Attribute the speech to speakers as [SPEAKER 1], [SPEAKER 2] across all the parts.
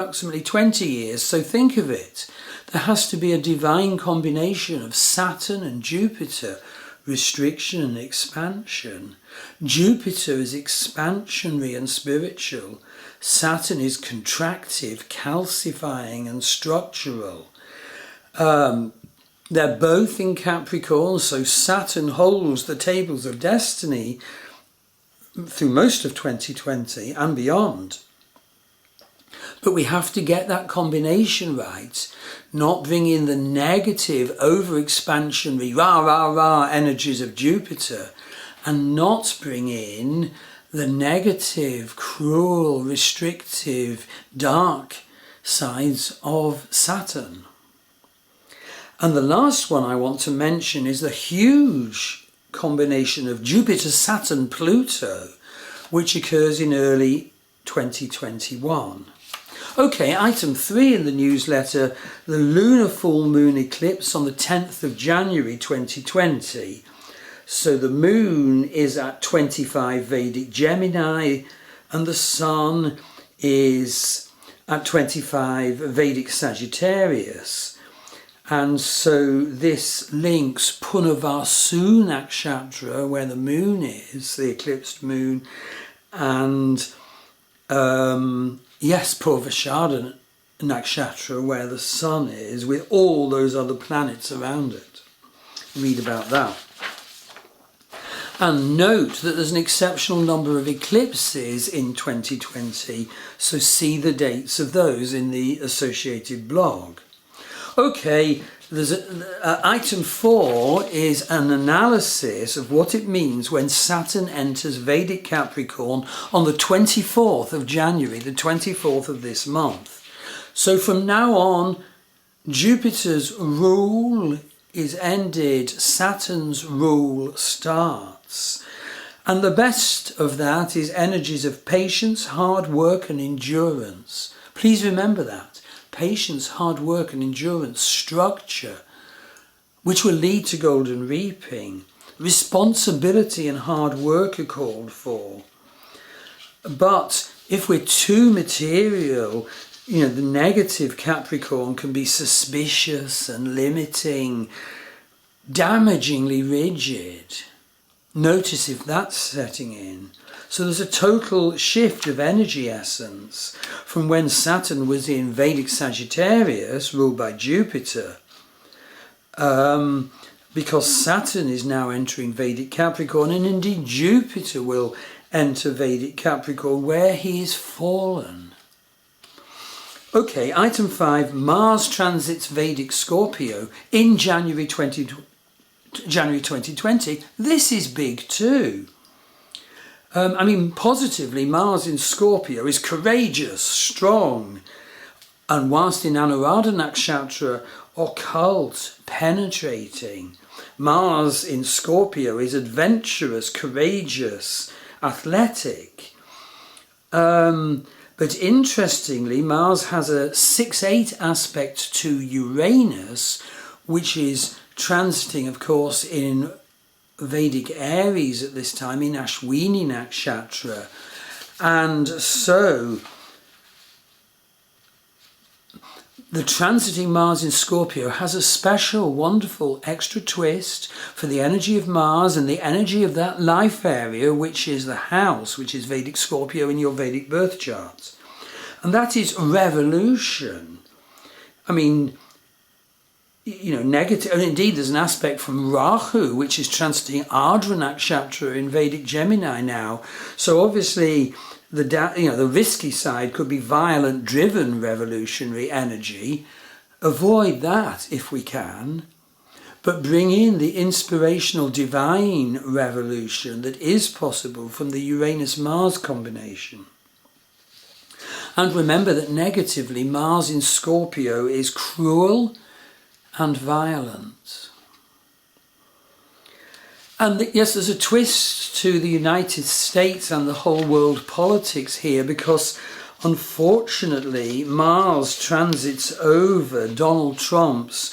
[SPEAKER 1] approximately 20 years. So think of it. There has to be a divine combination of Saturn and Jupiter, restriction and expansion. Jupiter is expansionary and spiritual. Saturn is contractive, calcifying and structural. They're both in Capricorn, so Saturn holds the tables of destiny through most of 2020 and beyond. But we have to get that combination right, not bring in the negative, over-expansionary, rah-rah-rah energies of Jupiter, and not bring in the negative, cruel, restrictive, dark sides of Saturn. And the last one I want to mention is the huge combination of Jupiter, Saturn, Pluto, which occurs in early 2021. Okay, item 3 in the newsletter, the lunar full moon eclipse on the 10th of January 2020. So the moon is at 25 Vedic Gemini and the sun is at 25 Vedic Sagittarius. And so this links Punarvasu Nakshatra, where the moon is, the eclipsed moon, and yes, Purvashada Nakshatra, where the sun is, with all those other planets around it. Read about that. And note that there's an exceptional number of eclipses in 2020, so see the dates of those in the associated blog. Okay, there's item 4 is an analysis of what it means when Saturn enters Vedic Capricorn on the 24th of January, the 24th of this month. So from now on, Jupiter's rule is ended, Saturn's rule starts. And the best of that is energies of patience, hard work and endurance. Please remember that. Patience, hard work and endurance, structure, which will lead to golden reaping. Responsibility and hard work are called for. But if we're too material, the negative Capricorn can be suspicious and limiting, damagingly rigid. Notice if that's setting in. So there's a total shift of energy essence from when Saturn was in Vedic Sagittarius, ruled by Jupiter, because Saturn is now entering Vedic Capricorn, and indeed Jupiter will enter Vedic Capricorn, where he is fallen. Okay, item 5, Mars transits Vedic Scorpio in January 2020. This is big too. Positively, Mars in Scorpio is courageous, strong, and whilst in Anuradha Nakshatra, occult, penetrating, Mars in Scorpio is adventurous, courageous, athletic. But interestingly, Mars has a 6-8 aspect to Uranus, which is transiting, of course, in Vedic Aries at this time, in Ashwini Nakshatra. And so the transiting Mars in Scorpio has a special, wonderful extra twist for the energy of Mars and the energy of that life area, which is the house, which is Vedic Scorpio in your Vedic birth chart. And that is revolution. Negative, and indeed there's an aspect from Rahu, which is transiting Ardra Nakshatra in Vedic Gemini now. So obviously the risky side could be violent, driven, revolutionary energy. Avoid that if we can, but bring in the inspirational divine revolution that is possible from the Uranus-Mars combination. And remember that negatively, Mars in Scorpio is cruel and violent. And yes, there's a twist to the United States and the whole world politics here, because unfortunately Mars transits over Donald Trump's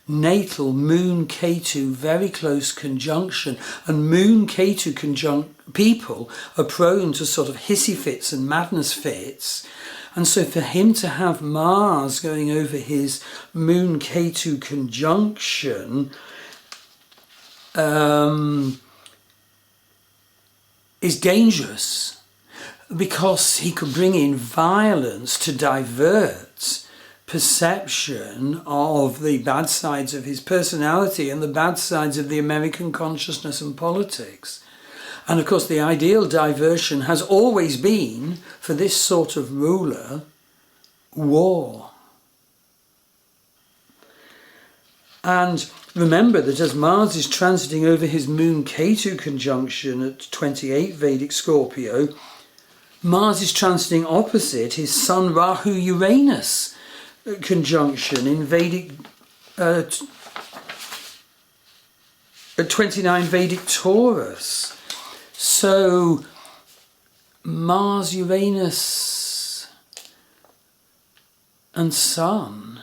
[SPEAKER 1] natal Moon Ketu very close conjunction, and Moon Ketu conjunct people are prone to sort of hissy fits and madness fits. And so for him to have Mars going over his Moon Ketu conjunction is dangerous, because he could bring in violence to divert perception of the bad sides of his personality and the bad sides of the American consciousness and politics. And of course the ideal diversion has always been, for this sort of ruler, war. And remember that as Mars is transiting over his Moon Ketu conjunction at 28 Vedic Scorpio, Mars is transiting opposite his Sun Rahu Uranus conjunction in Vedic at 29 Vedic Taurus. So Mars, Uranus and Sun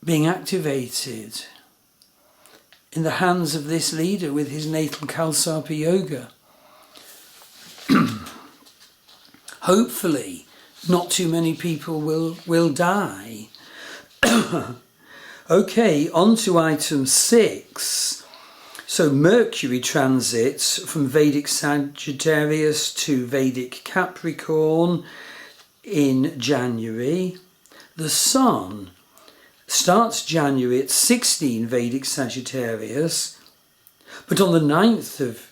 [SPEAKER 1] being activated in the hands of this leader with his natal Kalsarpa Yoga. Hopefully not too many people will die. Okay, on to item 6. So Mercury transits from Vedic Sagittarius to Vedic Capricorn in January. The Sun starts January at 16 Vedic Sagittarius, but on the 9th of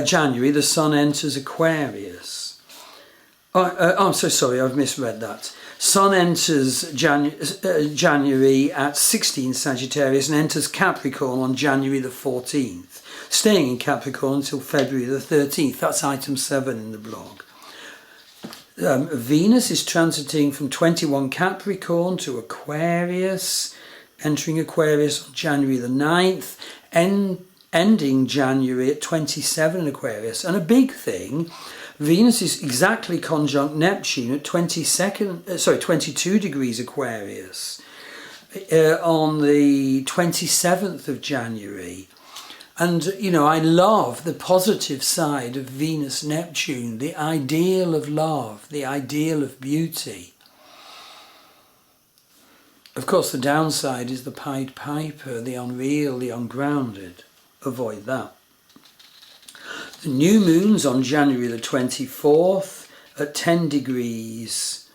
[SPEAKER 1] January, the Sun enters Aquarius. I'm so sorry, I've misread that. Sun enters January at 16 Sagittarius and enters Capricorn on January the 14th, staying in Capricorn until February the 13th. That's item 7 in the blog. Venus is transiting from 21 Capricorn to Aquarius, entering Aquarius on January the 9th, ending January at 27 Aquarius. And a big thing, Venus is exactly conjunct Neptune at 22 degrees Aquarius on the 27th of January. And, you know, I love the positive side of Venus-Neptune, the ideal of love, the ideal of beauty. Of course, the downside is the Pied Piper, the unreal, the ungrounded. Avoid that. The new moon's on January the 24th at 10 degrees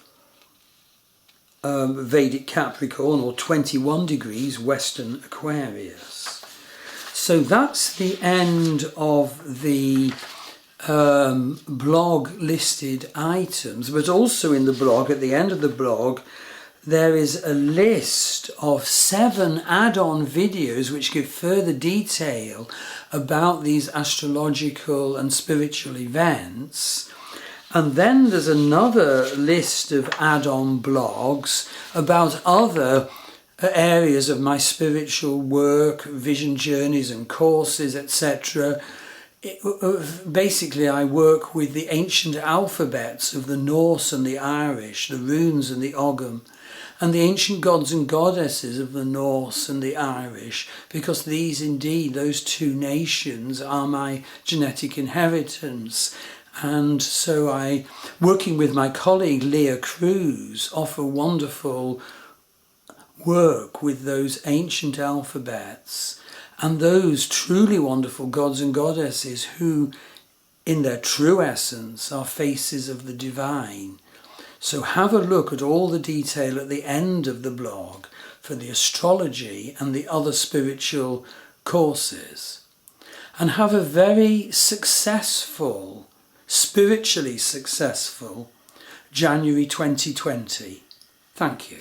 [SPEAKER 1] Vedic Capricorn, or 21 degrees Western Aquarius. So that's the end of the blog listed items, but also in the blog, at the end of the blog, there is a list of 7 add-on videos which give further detail about these astrological and spiritual events. And then there's another list of add-on blogs about other areas of my spiritual work, vision journeys and courses, etc. Basically, I work with the ancient alphabets of the Norse and the Irish, the runes and the Ogham, and the ancient gods and goddesses of the Norse and the Irish, because these indeed, those two nations, are my genetic inheritance. And so I, working with my colleague Leah Cruz, offer wonderful work with those ancient alphabets and those truly wonderful gods and goddesses who, in their true essence, are faces of the divine. So have a look at all the detail at the end of the blog for the astrology and the other spiritual courses. And have a very successful, spiritually successful January 2020. Thank you.